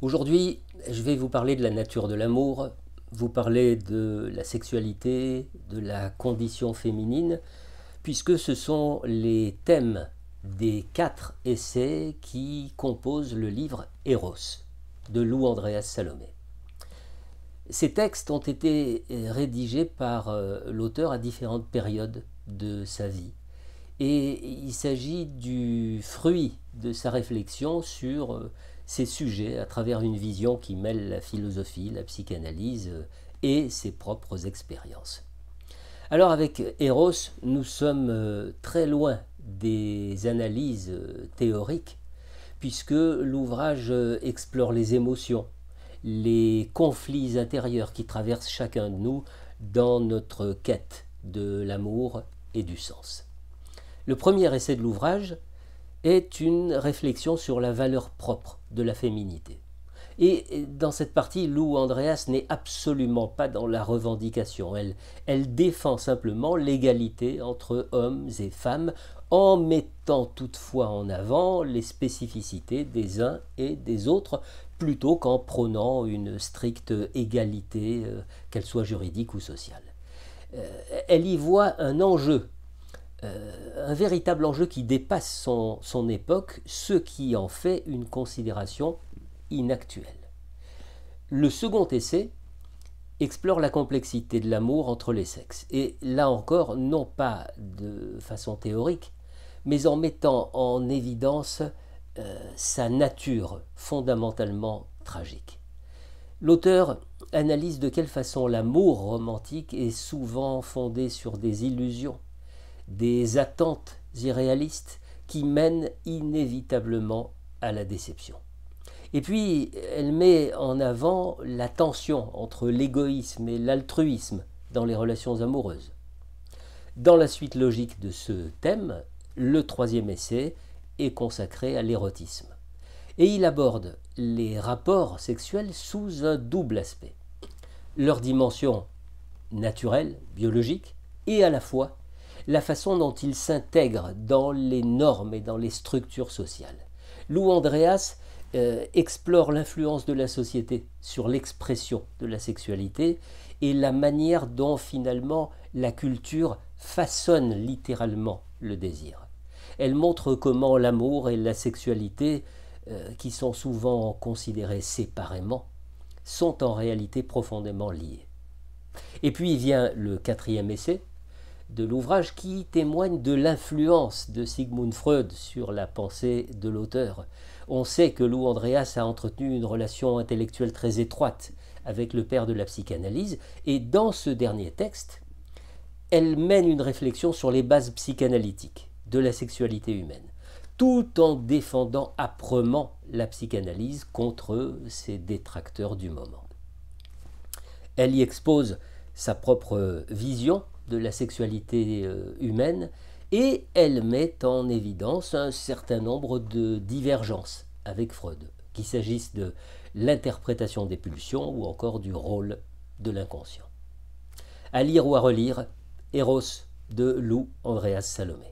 Aujourd'hui, je vais vous parler de la nature de l'amour, vous parler de la sexualité, de la condition féminine, puisque ce sont les thèmes des 4 essais qui composent le livre Eros de Lou Andreas Salomé. Ces textes ont été rédigés par l'auteur à différentes périodes de sa vie. Et il s'agit du fruit de sa réflexion sur ces sujets à travers une vision qui mêle la philosophie, la psychanalyse et ses propres expériences. Alors avec Eros, nous sommes très loin des analyses théoriques, puisque l'ouvrage explore les émotions, les conflits intérieurs qui traversent chacun de nous dans notre quête de l'amour et du sens. Le premier essai de l'ouvrage est une réflexion sur la valeur propre de la féminité. Et dans cette partie, Lou Andreas n'est absolument pas dans la revendication. Elle défend simplement l'égalité entre hommes et femmes en mettant toutefois en avant les spécificités des uns et des autres plutôt qu'en prônant une stricte égalité, qu'elle soit juridique ou sociale. Elle y voit un enjeu, un véritable enjeu qui dépasse son époque, ce qui en fait une considération inactuelle. Le second essai explore la complexité de l'amour entre les sexes, et là encore, non pas de façon théorique, mais en mettant en évidence sa nature fondamentalement tragique. L'auteur analyse de quelle façon l'amour romantique est souvent fondé sur des illusions, des attentes irréalistes qui mènent inévitablement à la déception. Et puis, elle met en avant la tension entre l'égoïsme et l'altruisme dans les relations amoureuses. Dans la suite logique de ce thème, le troisième essai est consacré à l'érotisme. Et il aborde les rapports sexuels sous un double aspect. Leur dimension naturelle, biologique, et à la fois la façon dont ils s'intègrent dans les normes et dans les structures sociales. Lou Andreas explore l'influence de la société sur l'expression de la sexualité et la manière dont finalement la culture façonne littéralement le désir. Elle montre comment l'amour et la sexualité, qui sont souvent considérés séparément, sont en réalité profondément liés. Et puis vient le quatrième essai de l'ouvrage qui témoigne de l'influence de Sigmund Freud sur la pensée de l'auteur. On sait que Lou Andreas a entretenu une relation intellectuelle très étroite avec le père de la psychanalyse, et dans ce dernier texte, elle mène une réflexion sur les bases psychanalytiques de la sexualité humaine, tout en défendant âprement la psychanalyse contre ses détracteurs du moment. Elle y expose sa propre vision de la sexualité humaine et elle met en évidence un certain nombre de divergences avec Freud, qu'il s'agisse de l'interprétation des pulsions ou encore du rôle de l'inconscient. À lire ou à relire, Eros de Lou Andreas Salomé.